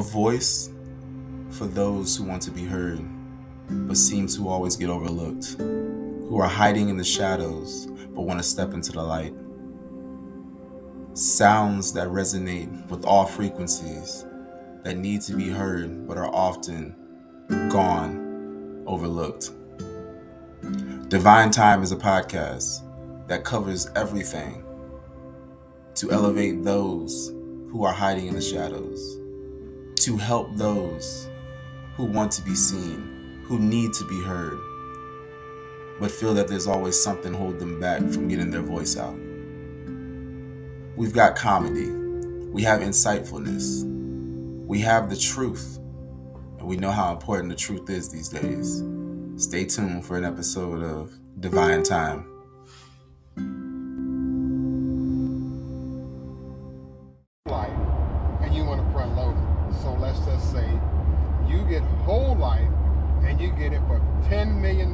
A voice for those who want to be heard, but seem to always get overlooked, who are hiding in the shadows, but want to step into the light. Sounds that resonate with all frequencies, that need to be heard, but are often gone, overlooked. Divine Time is a podcast that covers everything to elevate those who are hiding in the shadows, to help those who want to be seen, who need to be heard, but feel that there's always something holding them back from getting their voice out. We've got comedy, we have insightfulness, we have the truth, and we know how important the truth is these days. Stay tuned for an episode of Divine Time. Life, and you want to front load it. So let's just say you get whole life and you get it for $10 million.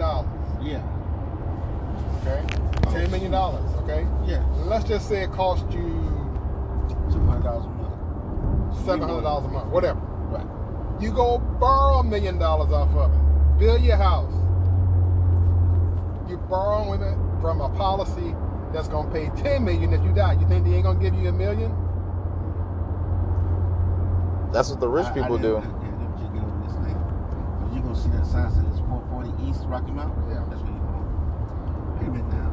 Yeah. Okay? $10 million, okay? Yeah. Let's just say it cost you $200 a month. $700 a month, whatever. Right. You go borrow $1 million off of it. Build your house. You borrowing it from a policy that's gonna pay $10 million if you die. You think they ain't gonna give you $1 million? That's what the rich people do. You're going to see that sign that says 440 East Rocky Mountain? Yeah. That's where you're going. Wait a minute now.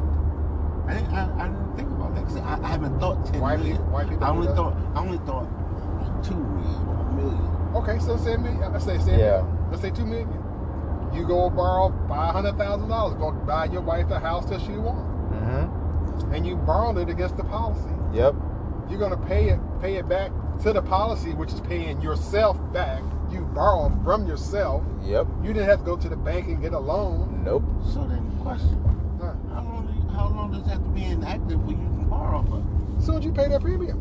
I didn't think about that. 'Cause I haven't thought 10 million. Why people I only do that? thought 2 million or $1 million. Okay, so say $1 million. Let's say $1 million. Let's say $2 million. You go borrow $500,000. Go buy your wife a house that she wants. Mm-hmm. And you borrowed it against the policy. Yep. You're gonna pay it back to the policy, which is paying yourself back. You borrowed from yourself. Yep. You didn't have to go to the bank and get a loan. Nope. So then, question: Huh. How long does it have to be inactive where you can borrow from? As soon as you pay that premium.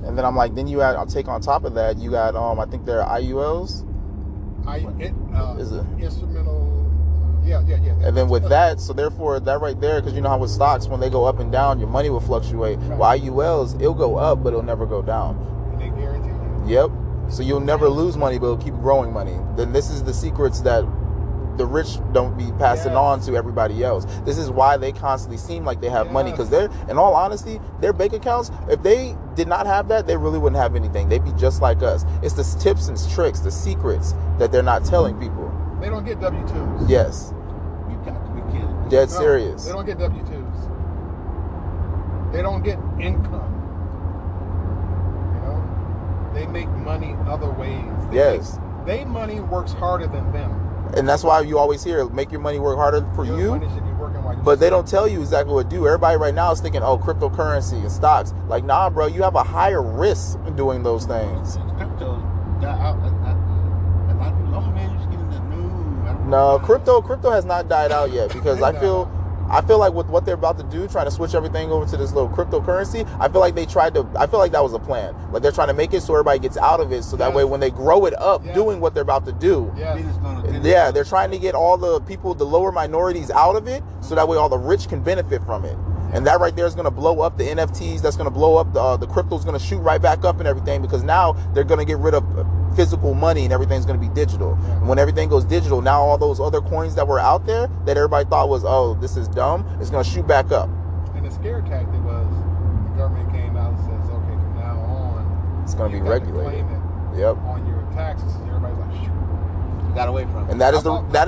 And then I'm like, then you add, I'll take on top of that, you got, I think they're IULs. Is it? Instrumental. Yeah. And then with that, so therefore that right there, because you know how with stocks, when they go up and down, your money will fluctuate. Right. Well, IULs, it'll go up, but it'll never go down. And they guarantee you. Yep. So you'll never lose money, but it'll keep growing money. Then this is the secrets that the rich don't be passing on to everybody else. This is why they constantly seem like they have money, because they're, in all honesty, their bank accounts, if they did not have that, they really wouldn't have anything. They'd be just like us. It's the tips and tricks, the secrets that they're not telling people. They don't get W-2s. Yes. You got to be kidding me. Dead No, serious. They don't get W-2s. They don't get income. You know? They make money other ways. Their money works harder than them. And that's why you always hear, make your money work harder for Your you. money should be working while you But they sleep. don't tell you exactly what to do. Everybody right now is thinking, oh, cryptocurrency and stocks. Like, nah, bro, you have a higher risk in doing those things. Crypto got out. A lot of people, oh man, you should get in the news. I don't No, know. crypto has not died out yet, because I feel like with what they're about to do, trying to switch everything over to this little cryptocurrency, I feel like that was a plan. Like, they're trying to make it so everybody gets out of it, so that way when they grow it up doing what they're about to do, they're trying to get all the people, the lower minorities, out of it, so that way all the rich can benefit from it. And that right there is going to blow up the NFTs. That's going to blow up the crypto's going to shoot right back up and everything, because now they're going to get rid of physical money and everything's going to be digital. And when everything goes digital, now all those other coins that were out there that everybody thought was, oh, this is dumb, it's going to shoot back up. And the scare tactic was the government came out and says, okay, from now on, It's going to be got regulated. claim it Yep. on your taxes. And everybody's like, shoot. You got away from it. And that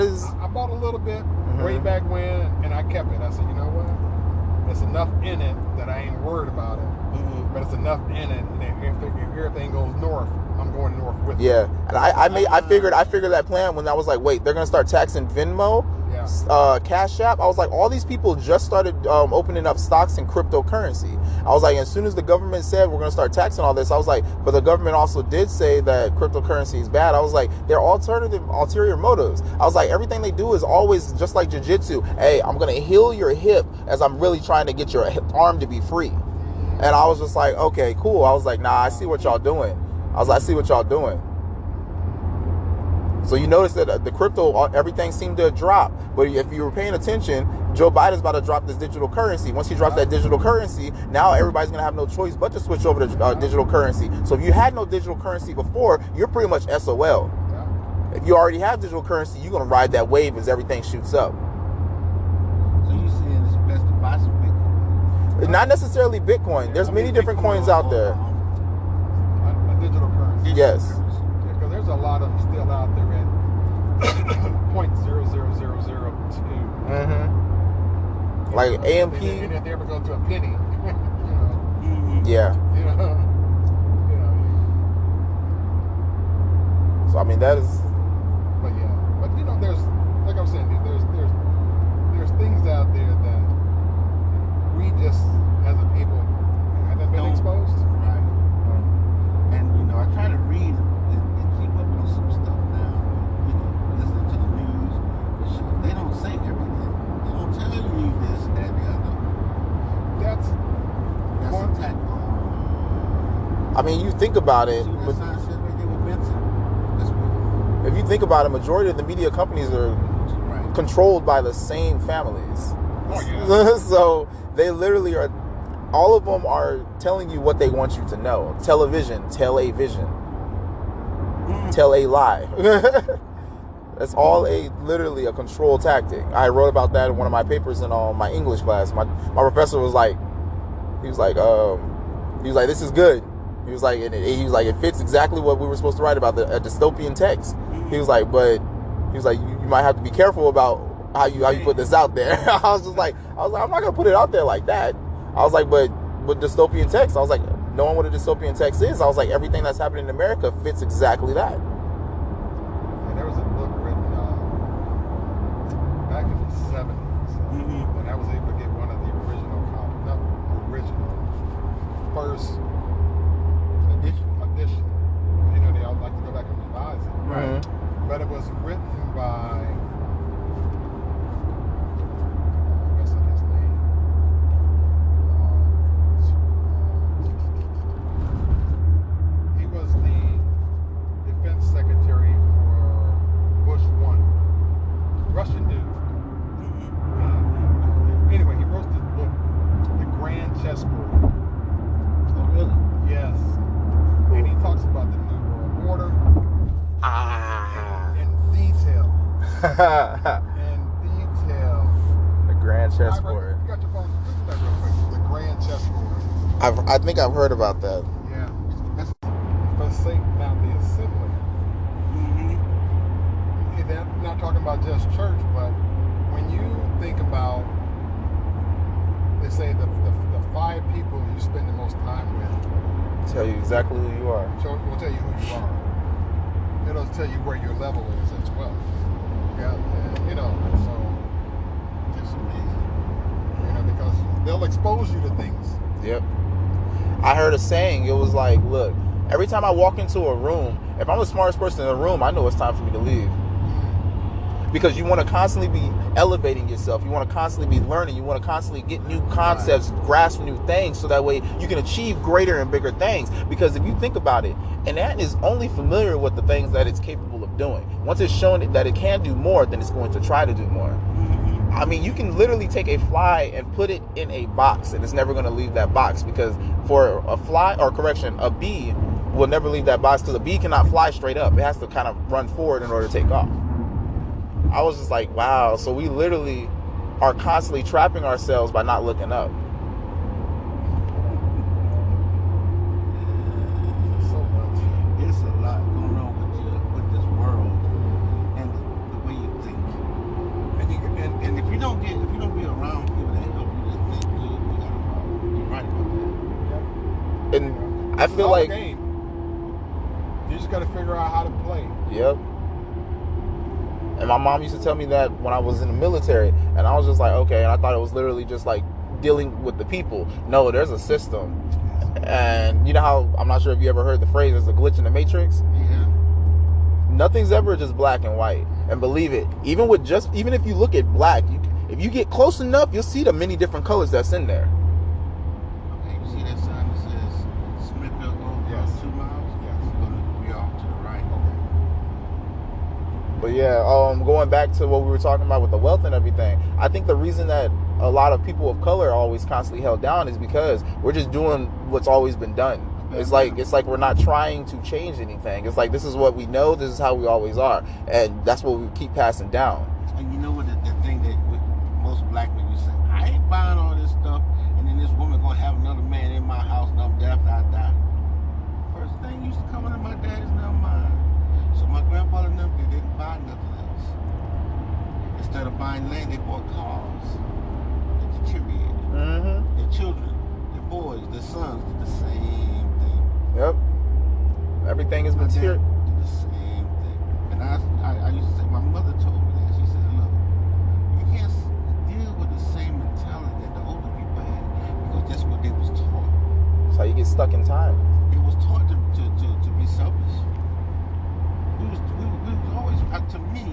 is I bought a little bit way back when, and I kept it. I said, you know what? There's enough in it that I ain't worried about it. But it's enough in it, and if everything goes north, I'm going north with it. Yeah, and I figured that plan when I was like, wait, they're gonna start taxing Venmo, Cash App. I was like, all these people just started opening up stocks and cryptocurrency. I was like, as soon as the government said we're gonna start taxing all this, I was like, but the government also did say that cryptocurrency is bad. I was like, they're ulterior motives. I was like, everything they do is always just like jiu-jitsu. Hey, I'm gonna heal your hip as I'm really trying to get your arm to be free. And I was just like, okay, cool. I was like, nah, I see what y'all doing. I see what y'all doing. So you notice that the crypto, everything seemed to drop. But if you were paying attention, Joe Biden's about to drop this digital currency. Once he drops that digital currency, now everybody's going to have no choice but to switch over to digital currency. So if you had no digital currency before, you're pretty much SOL. If you already have digital currency, you're going to ride that wave as everything shoots up. So you're saying it's best to buy some Bitcoin? Not necessarily Bitcoin. There's many different coins out there. A digital currency. Yes. Because there's a lot of them still out there at 0.00002. Mm-hmm. Like AMP. And if they ever go to a penny, Yeah. So I mean that is. But there's, like I was saying, there's things out there that we just, as a people, haven't been exposed. Right. And I try to read and keep up on some stuff now. Listening to the news, they don't say everything. They don't tell you this, that, the other. That's one attack on. I mean, you think about it. See what that sign said right there with Benson? If you think about it, majority of the media companies are controlled by the same families. Oh, yeah. So they literally are. All of them are telling you what they want you to know. Television, tell a vision. Tell a lie. That's all literally a control tactic. I wrote about that in one of my papers in my English class. My professor was like, this is good. He was like, it fits exactly what we were supposed to write about, a dystopian text. He was like, you might have to be careful about how you put this out there. I was like, I'm not gonna put it out there like that. I was like, but with dystopian text, I was like, knowing what a dystopian text is, I was like, everything that's happening in America fits exactly that. And there was a book written back in the 70s, and I was able to get one of the first edition. They all like to go back and revise it. Right. But it was written by, he was the defense secretary for Bush 1, Russian dude. Anyway, he wrote this book, The Grand Chessboard. Oh, really? Yes. And he talks about the New World Order in detail. The Grand Chessboard. You got your phone. Look at that real quick. The Grand Chessboard. I think I've heard about that. Yeah. That's for Satan, now the assembly. They're not talking about just church, but when you think about, they say the 5 people you spend the most time with Tell you exactly who you are. will tell you who you are. It'll tell you where your level is as well. Yeah, so That's amazing. because they'll expose you to things. Yep. I heard a saying. It was like, look, every time I walk into a room, if I'm the smartest person in the room, I know it's time for me to leave. Because you want to constantly be elevating yourself. You want to constantly be learning. You want to constantly get new concepts, grasp new things, so that way you can achieve greater and bigger things. Because if you think about it, an ant is only familiar with the things that it's capable of doing. Once it's shown that it can do more, then it's going to try to do more. I mean, you can literally take a fly and put it in a box, and it's never going to leave that box. Because for a bee will never leave that box, because a bee cannot fly straight up. It has to kind of run forward in order to take off. I was just like, wow. So we literally are constantly trapping ourselves by not looking up. So much. It's a lot going on with this world and the way you think. And if you don't be around people that help you to think good, you got a problem. You're right about that. And I It's feel all like, a game. You just got to figure out how to play. yep. And my mom used to tell me that when I was in the military, and I was just like, okay. And I thought it was literally just like dealing with the people. No, there's a system. And you know how, I'm not sure if you ever heard the phrase, there's a glitch in the matrix. Yeah. Nothing's ever just black and white. And believe it, even if you look at black, if you get close enough, you'll see the many different colors that's in there. Okay, you see that sign that says Smithville Road, Yes. 2 miles? Yes. We're going to be off to the right. But yeah, going back to what we were talking about with the wealth and everything, I think the reason that a lot of people of color are always constantly held down is because we're just doing what's always been done. It's like we're not trying to change anything. It's like, this is what we know, this is how we always are, and that's what we keep passing down. And you know what the thing that with most black men, you say, I ain't buying all this stuff, and then this woman gonna have another man in my house, and I'm dead after I die. First thing used to come into my daddy's never mind. So my grandfather and them, they didn't buy nothing else. Instead of buying land, they bought cars. They deteriorated. Mm-hmm. Their children, their boys, their sons did the same thing. Yep. Everything is My dad material. did the same thing. And I used to say, my mother told me that. She said, look, you can't deal with the same mentality that the older people had, because that's what they was taught. That's how you get stuck in time. It was taught to be selfish. We was always, to me,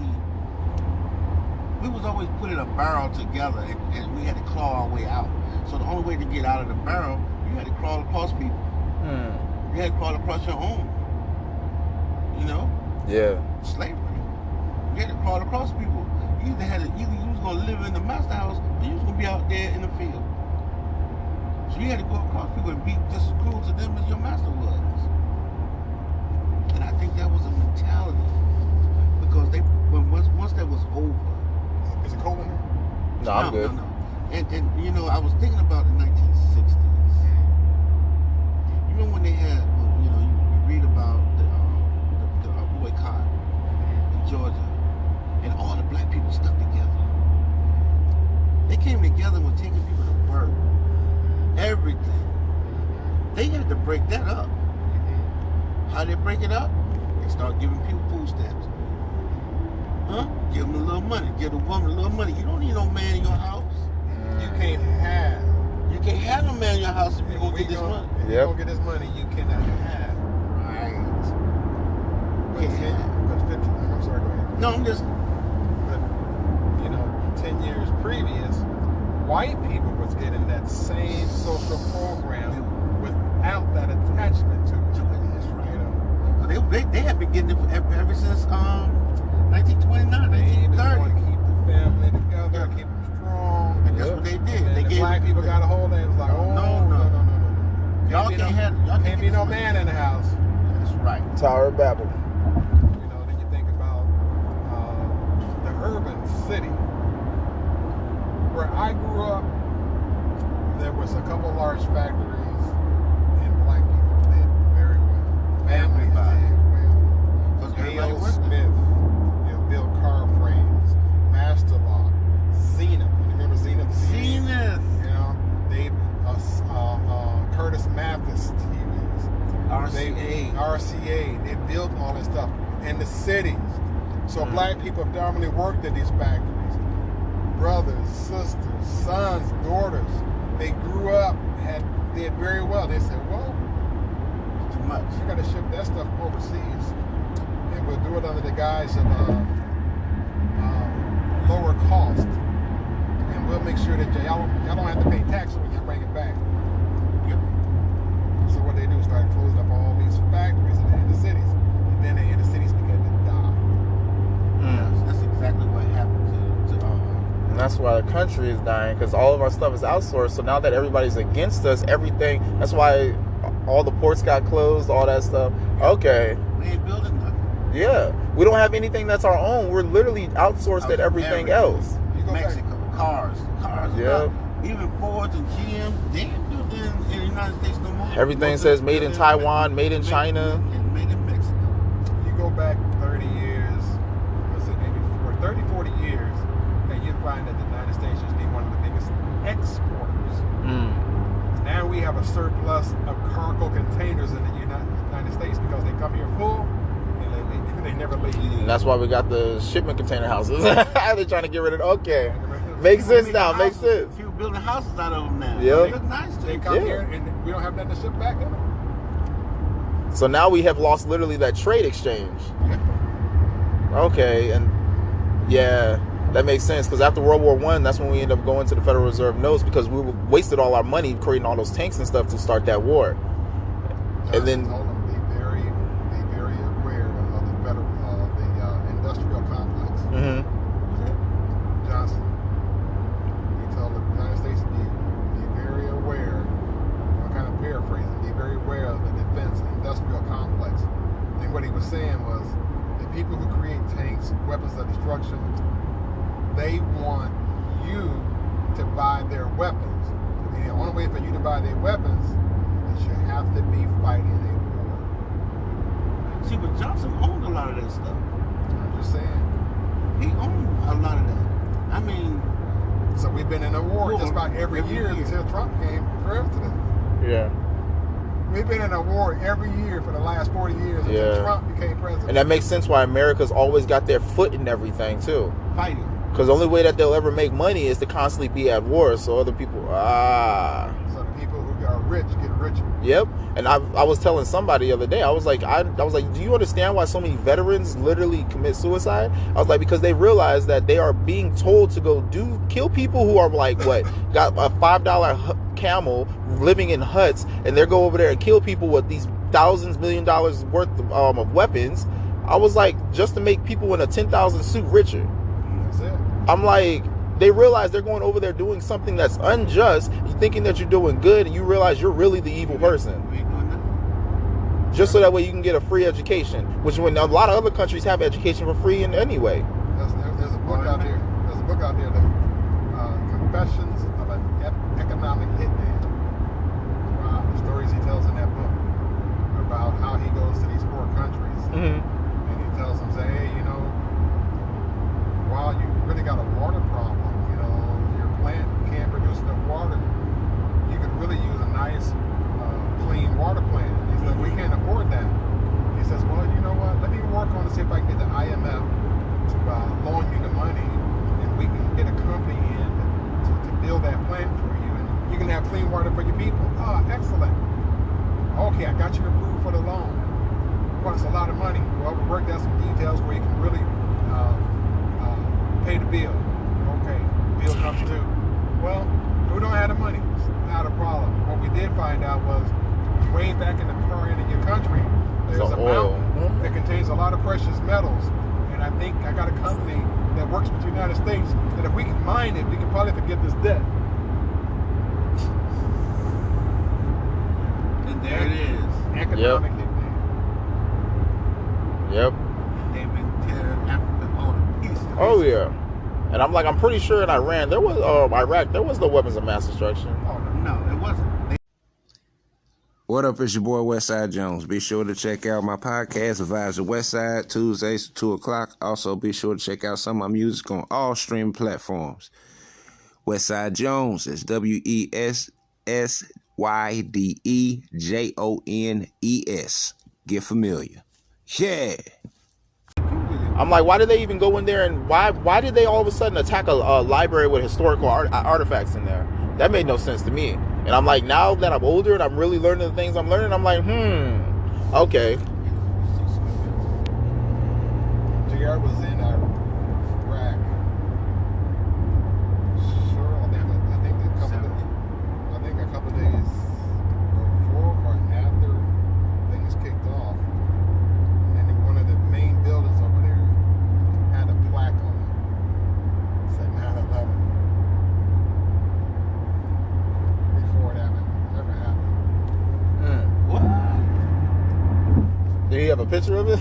we was always putting a barrel together, and we had to claw our way out. So the only way to get out of the barrel, you had to crawl across people. You had to crawl across your own. You know? Yeah. Slavery. You had to crawl across people. You either you was gonna live in the master house, or you was gonna be out there in the field. So you had to go across people and be just as cruel to them as your master was. And I think that was a mentality, because once that was over. Is it cold in there? No, I'm good. No. And you know, I was thinking about the 1960s. You remember when they had, you know, you read about the boycott in Georgia, and all the black people stuck together. They came together and were taking people to work. Everything. They had to break that up. How they break it up? They start giving people food stamps. Huh? Give them a little money. Give the woman a little money. You don't need no man in your house. You can't have. You can't have no man in your house if you're going to get this money. If you're going to get this money, you cannot have. Right. But I'm sorry, go ahead. No, I'm just... But, you know, 10 years previous, white people was getting that same social program without that attachment to it. That's right. You know? They have been getting it ever since 1929, They just 1930. want to keep the family together, keep them strong. And that's what they did. And They the gave black people got a hold of it. It was like, No. Y'all can't be no man in the house. That's right. Tower of Babel. You know, then you think about the urban city. Where I grew up, there was a couple large factories, and black people did very well. Families did well. Hale Smith, built car frames, Master Lock, Zenith. You remember Zenith? Zenith. You know, they Curtis Mathis TVs. RCA. They built all this stuff in the cities. So black people predominantly worked at these factories. Brothers, sisters, sons, daughters. They grew up, did very well. They said, well, It's too much. you got to ship that stuff overseas. And we'll do it under the guise of lower cost. And we'll make sure that y'all don't have to pay taxes when you bring it back. Yep. So what they do is start closing up all these factories in the inner cities. And then the inner cities began to die. That's exactly what happened to And that's why the country is dying, because all of our stuff is outsourced. So now that everybody's against us, everything, that's why all the ports got closed, all that stuff. Okay. we ain't building nothing. Yeah. We don't have anything that's our own. We're literally outsourced at everything else. You go Mexico, cars. Yeah. Even Fords and GM, they ain't built in the United States no more. Everything Most says of made them in Taiwan, made in China. And made in Mexico. You go back 30 years, let's say maybe 40 years, and you find that the United States used to be one of the biggest exporters. Now we have a surplus of cargo containers in the United States because they come here full and they never leave. And that's why we got the shipment container houses. They're trying to get rid of it. Okay. Makes sense now. Makes sense. People building houses out of them now. Yep. They look nice too. They come here and we don't have nothing to ship back. So now we have lost literally that trade exchange. Okay. And yeah, that makes sense, because after World War I, that's when we ended up going to the Federal Reserve notes, because we wasted all our money creating all those tanks and stuff to start that war. And then told them be very aware of the industrial complex. what he was saying was the people who create tanks, weapons of destruction, they want you to buy their weapons. And the only way for you to buy their weapons is you have to be fighting a war. See, but Johnson owned a lot of that stuff. I'm just saying. He owned a lot of that. I mean, so we've been in a war just about every year until Trump came president. Yeah. We've been in a war every year for the last 40 years until Trump became president. And that makes sense why America's always got their foot in everything, too. Fighting. Because the only way that they'll ever make money is to constantly be at war. So other people, So the people who are rich get richer. Yep. And I was telling somebody the other day, I was like, do you understand why so many veterans literally commit suicide? I was like, because they realize that they are being told to go kill people who are like, got a $5 camel living in huts, and they go over there and kill people with these thousands, $1 million worth of weapons. I was like, just to make people in a 10,000 suit richer. That's it. I'm like, they realize they're going over there doing something that's unjust, thinking that you're doing good, and you realize you're really the evil person. Just so that way you can get a free education, which when a lot of other countries have education for free anyway. There's a book out there. There's a book out there, the Confessions of an Economic Hitman. Wow, the stories he tells in that book about how he goes to these poor countries, and he tells them, say, hey, while you really got a water problem, your plant can't produce enough water, you could really use a nice clean water plant. He said, we can't afford that. He says, well, you know what, let me work on to see if I can get the IMF to loan you the money, and we can get a company in to build that plant for you, and you can have clean water for your people. Oh, excellent. Okay, I got you approved for the loan. Costs a lot of money. Well, we worked out some details where you can really pay the bill. Okay, bill comes due. Well, we don't have the money. It's not a problem. What we did find out was way back in the far end of your country, there's a mountain that contains a lot of precious metals. And I think I got a company that works with the United States that if we can mine it, we can probably forget this debt. And there it is. Economic hitman. Yep. They've been tearing Africa all to pieces. Oh yeah. And I'm pretty sure in Iraq there was no weapons of mass destruction. Oh no, it wasn't. What up, it's your boy Westside Jones. Be sure to check out my podcast, Vibes of Westside, Tuesdays at 2 o'clock. Also, be sure to check out some of my music on all streaming platforms. Westside Jones, that's WESSYDEJONES. Get familiar. Yeah. I'm like, why did they even go in there, and why did they all of a sudden attack a library with historical artifacts in there? That made no sense to me. And I'm like, now that I'm older and I'm really learning the things I'm learning, I'm like, okay. JR was in Iraq. Sure, I think a couple days before or after things kicked off, and one of the main buildings over there had a plaque on it. It said 9/11. Before it ever happened. What? Do you have a picture of it?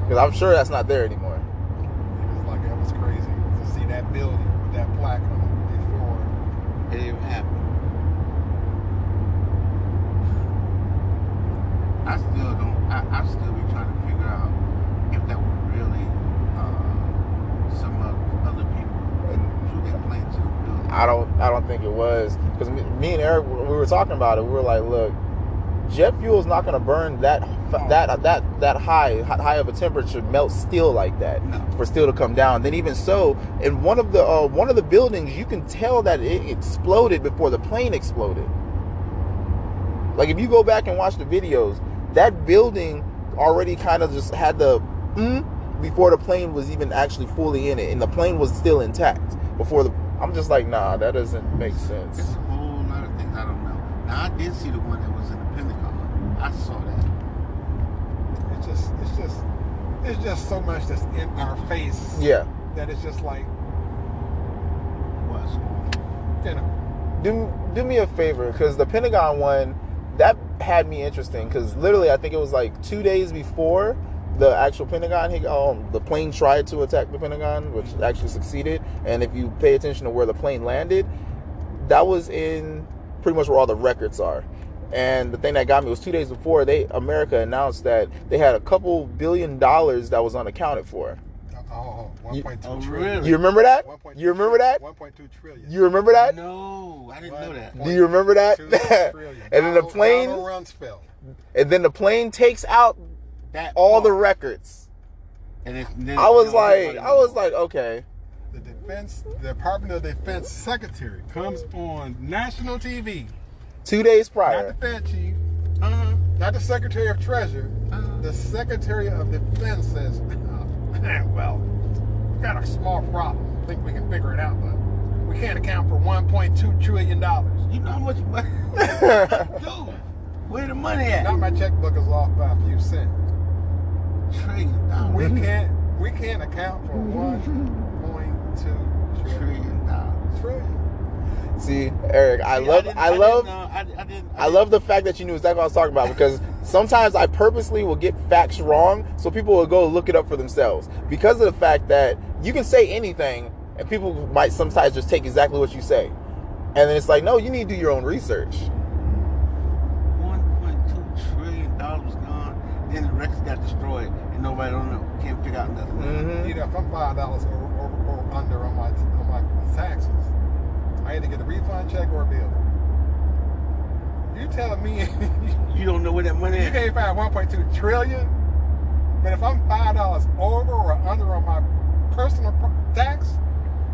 Because I'm sure that's not there anymore. It was like, that was crazy to see that building with that plaque on it before It even happened. I still be trying to figure out if that was really some other people who they planned to do. I don't think it was, because me and Eric, we were talking about it. We were like, look, jet fuel is not going to burn that high of a temperature, melt steel like that, for steel to come down. Then even so, in one of the buildings, you can tell that it exploded before the plane exploded. Like if you go back and watch the videos, that building already kind of just had the before the plane was even actually fully in it, and the plane was still intact before the. I'm just like, nah, that doesn't make sense. It's a whole lot of things I don't know. Now I did see the one that was in the Pentagon. I saw that. It's just so much that's in our face. Yeah. That it's just like, What? you know. Do me a favor, because the Pentagon one, that had me interesting because literally I think it was like 2 days before the actual Pentagon the plane tried to attack the Pentagon, which actually succeeded. And if you pay attention to where the plane landed, that was in pretty much where all the records are. And the thing that got me was 2 days before America announced that they had a couple $1 billion that was unaccounted for. 1.2 trillion. Really? You remember that? 1.2 You remember that? 1.2 trillion. You remember that? No, I didn't know that. Do you remember that? 1.2 trillion. And then the plane, Donald Rumsfeld. and then the plane takes out That all the part. records. And then I was like, okay. The Department of Defense Secretary comes on national TV. 2 days Not prior. the Fed chief, not the Secretary of Treasury. The Secretary of Defense says, well, we got a small problem. I think we can figure it out, but we can't account for $1.2 trillion. You know how much money? Dude, where the money at? Now my checkbook is off by a few cents. $1 trillion. We can't account for $1.2 trillion. See, Eric, I love the fact that you knew exactly what I was talking about, because sometimes I purposely will get facts wrong so people will go look it up for themselves, because of the fact that you can say anything and people might sometimes just take exactly what you say, and then it's like, no, you need to do your own research. $1.2 trillion gone. Then the records got destroyed, and nobody don't know, can't figure out nothing. Mm-hmm. Either if I'm $5 or under on my taxes, I had to get a refund check or a bill. You telling me You don't know where that money you is? can't find 1.2 trillion? But if I'm $5 over or under on my personal tax,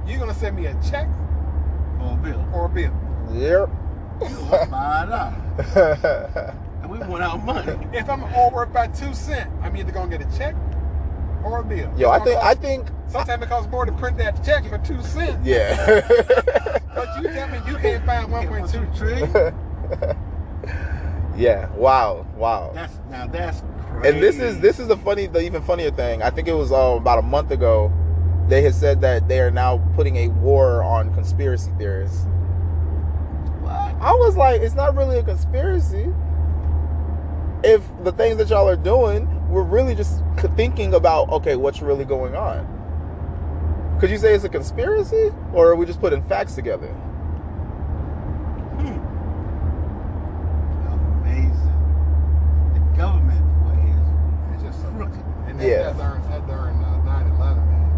you're gonna send me a check Or a bill. or a bill. Yep. $5. And we want our money. If I'm over it by 2 cents, I'm either gonna get a check or a bill. Yo, I think Sometimes it costs more to print that check for 2 cents. yeah. But you tell me you can't find 1.2 trillion? Yeah. Wow. That's crazy. And this is the even funnier thing. I think it was about a month ago. They had said that they are now putting a war on conspiracy theorists. What? I was like, it's not really a conspiracy. If the things that y'all are doing, we're really just thinking about, okay, what's really going on? Could you say it's a conspiracy, or are we just putting facts together? Amazing. The government way It's just so crooked. And Yeah. that during 9/11, man.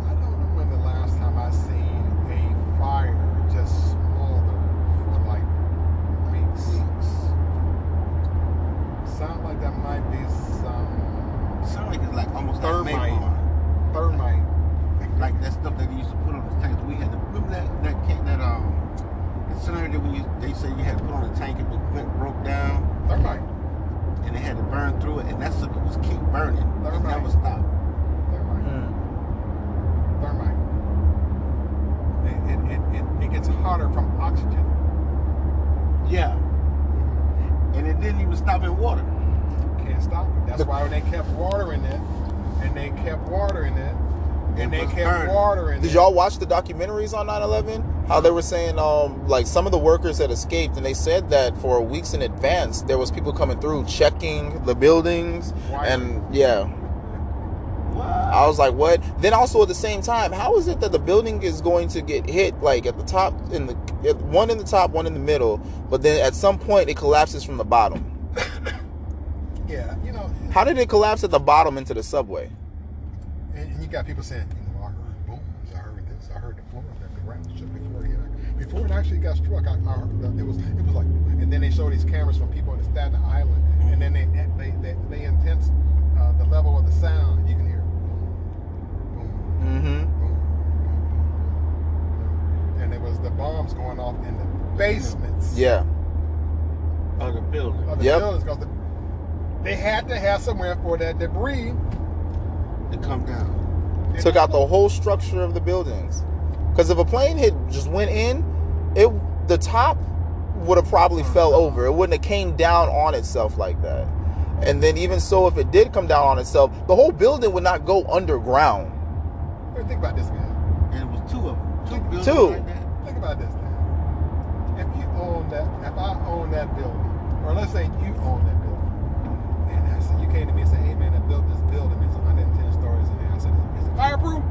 I don't know when the last time I seen a fire just smolder for like weeks. Sound like that might be some Sound like it's like almost like Thermite. napalm. thermite. Like that stuff that they used to put on the tanks. We had to remember that scenario that they say you had to put on the tank if it broke down, Thermite. and they had to burn through it, and that stuff was keep burning. It Thermite. never stopped. Thermite. Hmm. Thermite. It gets hotter from oxygen. Yeah, and it didn't even stop in water. Can't stop it. That's why they kept watering it, and they kept watering it, and It they was kept burning. watering it. Did y'all watch the documentaries on 9/11? How they were saying, like some of the workers had escaped, and they said that for weeks in advance there was people coming through checking the buildings, and yeah. What? I was like, what? Then also at the same time, how is it that the building is going to get hit like at the top, one in the top, one in the middle, but then at some point it collapses from the bottom? Yeah, you know. How did it collapse at the bottom into the subway? And you got people saying, I heard booms, I heard this, I heard the floor that the ground shook before it actually got struck. I heard it was like, and then they show these cameras from people in Staten Island, and then they intense the level of the sound. You can hear boom, Mm-hmm. boom, boom, boom, boom. And it was the bombs going off in the basements. Yeah. Of the building. Of the Yep. buildings, because they had to have somewhere for that debris. To come down. Took out the whole structure of the buildings. Because if a plane had just went in, the top would have probably fell over. It wouldn't have came down on itself like that. And then even so, if it did come down on itself, the whole building would not go underground. Think about this, man. And it was two of them. Two buildings Two. like that. Think about this, man. if you own that, if I own that building, or let's say you own that building, and I said, you came to me and said, hey man, I built this building, it's 110 stories in there. I said, is it fireproof?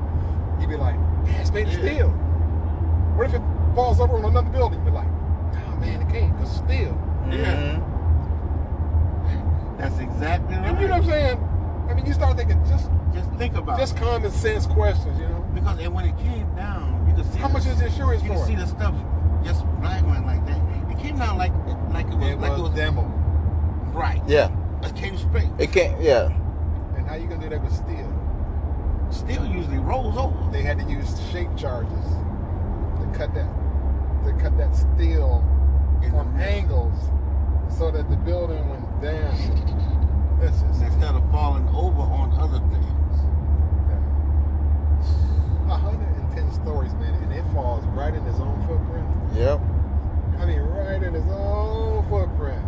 You'd be like, yeah, it's made of steel. What if it falls over on another building? You'd be like, oh man, it can't, because it's steel. Yeah. That's exactly right. You know what I'm saying? I mean, you start thinking, just think about just common sense questions, you know? Because and when it came down, you could see how much is the insurance you for? You could see the stuff just flagging like that. It came down like it was demo. Right. Yeah. It came straight. It came. Yeah. And how you gonna do that with steel? Steel usually rolls over. They had to use shape charges to cut that steel on angles so that the building went down. Instead of falling over on other things. Yeah. 110 stories, man, and it falls right in his own footprint. Yep. I mean, right in his own footprint.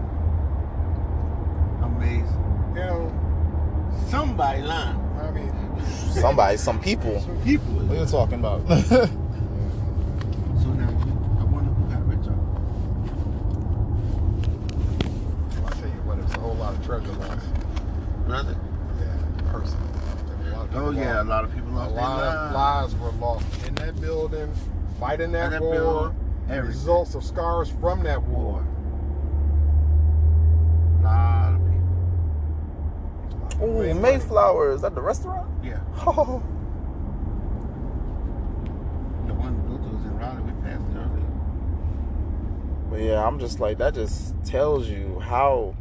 Amazing. You know, somebody lying. I mean, some people. Some people. What are you talking about? So now, I wonder who got richer. Well, I'll tell you what, it's a whole lot of treasure lost. Brother? Yeah, personally. A lot of people lost. A lot of lives were lost in that building, fighting that war, results of scars from that war. A lot of people. Oh, Mayflower. Is that the restaurant? Yeah. Oh. The one we go to is in Raleigh. We passed it earlier. But yeah, I'm just like, that just tells you how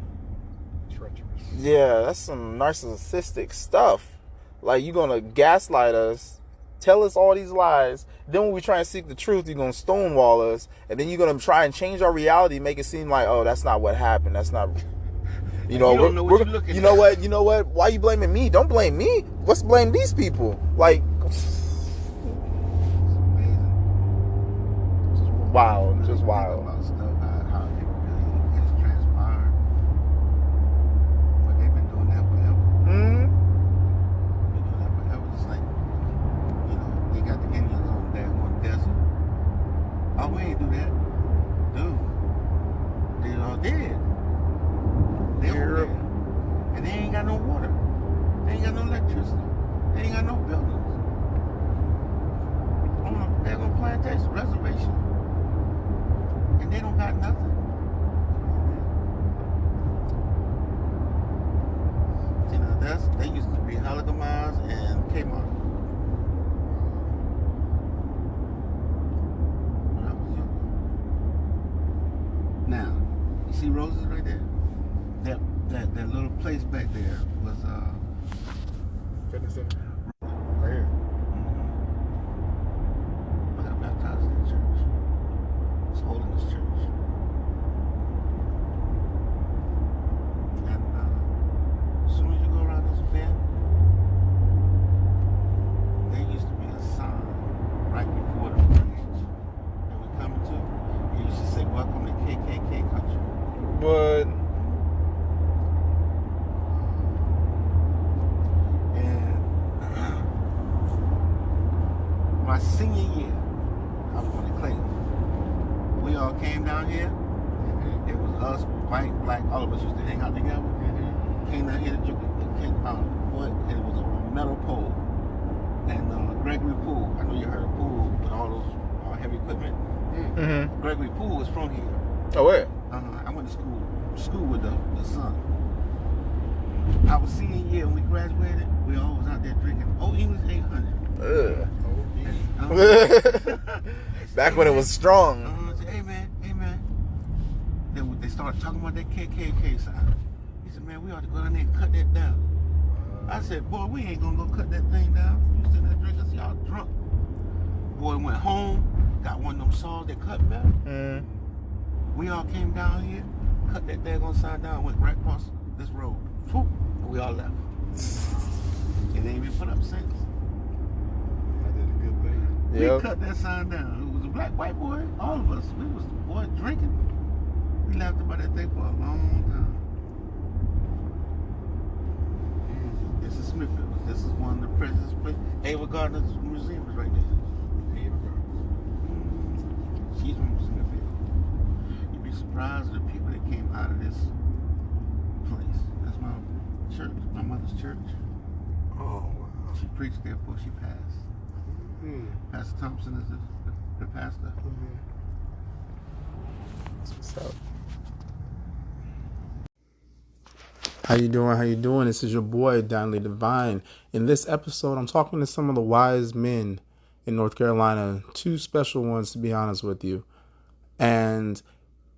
treacherous. Yeah, that's some narcissistic stuff. Like, you're gonna gaslight us, tell us all these lies, then when we try and seek the truth, you're gonna stonewall us, and then you're gonna try and change our reality, make it seem like, oh, that's not what happened. That's not, you know, you don't know what you're looking you know what? You know what? Why you blaming me? Don't blame me. Let's blame these people. Like, wow, just wild. About stuff, how it really has transpired. But they've been doing that forever. Mm-hmm. They've been doing that forever. It's like, you know, they got the Indians on that one desert. Oh, we ain't do that. Dude. They all did. They're over there. And they ain't got no water. They ain't got no electricity. They ain't got no buildings. They're on a plantation, reservation. And they don't got nothing. You know, they used to be Holodomars and Kmart. When I was younger. Now, you see roses right there? That little place back there was Fitness center. Right here. I got baptized in the church. It's Holiness Church. And as soon as you go around this bend, there used to be a sign right before the bridge that we come to. It used to say, "Welcome to KKK country." But my senior year, I was going to Clayton. We all came down here. It was us, white, black, all of us used to hang out together. Came down here to drink. It was a metal pole. And Gregory Poole, I know you heard of Poole with all those heavy equipment. mm-hmm. Gregory Poole was from here. Oh, where? I went to school with the son. Our senior year, when we graduated, we all was out there drinking Old English 800. Ugh. Back when it was strong. Say, hey man. Then they started talking about that KKK sign. He said, man, we ought to go down there and cut that down. I said, boy, we ain't gonna go cut that thing down. You sitting there drinking, see y'all drunk. Boy went home, got one of them saws that cut metal. Mm. We all came down here, cut that daggone sign down, went right across this road. Whoop, and we all left. And they ain't been put up since. We cut that sign down. It was a black, white boy. All of us. We was boy drinking. We laughed about that thing for a long time. This is Smithfield. This is one of the president's places. Ava Gardner's museum is right there. Ava Gardner. She's from Smithfield. surprised at the people that came out of this place. That's my church, my mother's church. Oh, wow. She preached there before she passed. Pastor Thompson is the pastor. That's what's up. How you doing? How you doing? This is your boy, Danli Divine. In this episode, I'm talking to some of the wise men in North Carolina, 2 special ones, to be honest with you. And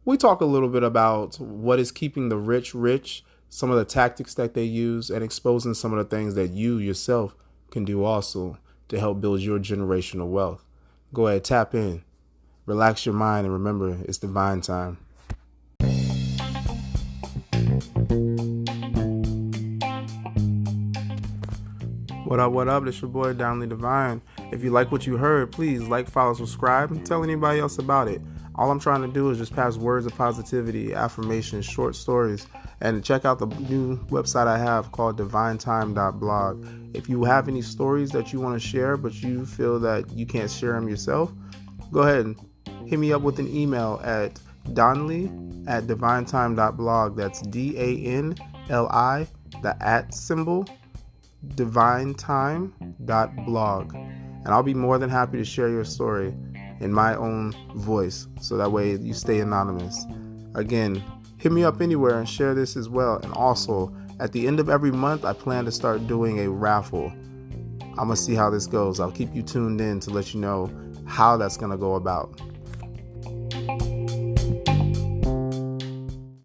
we talk a little bit about what is keeping the rich rich, some of the tactics that they use, and exposing some of the things that you yourself can do also to help build your generational wealth. Go ahead, tap in, relax your mind, and remember, it's divine time. What up? It's your boy, Danli Divine. If you like what you heard, please like, follow, subscribe, and tell anybody else about it. All I'm trying to do is just pass words of positivity, affirmations, short stories, and check out the new website I have called divinetime.blog. If you have any stories that you want to share, but you feel that you can't share them yourself, go ahead and hit me up with an email at Danli@divinetime.blog. That's DANLI, the @ symbol, divinetime.blog, and I'll be more than happy to share your story in my own voice, so that way you stay anonymous. Again, hit me up anywhere and share this as well. And also, at the end of every month, I plan to start doing a raffle. I'm gonna see how this goes. I'll keep you tuned in to let you know how that's gonna go about.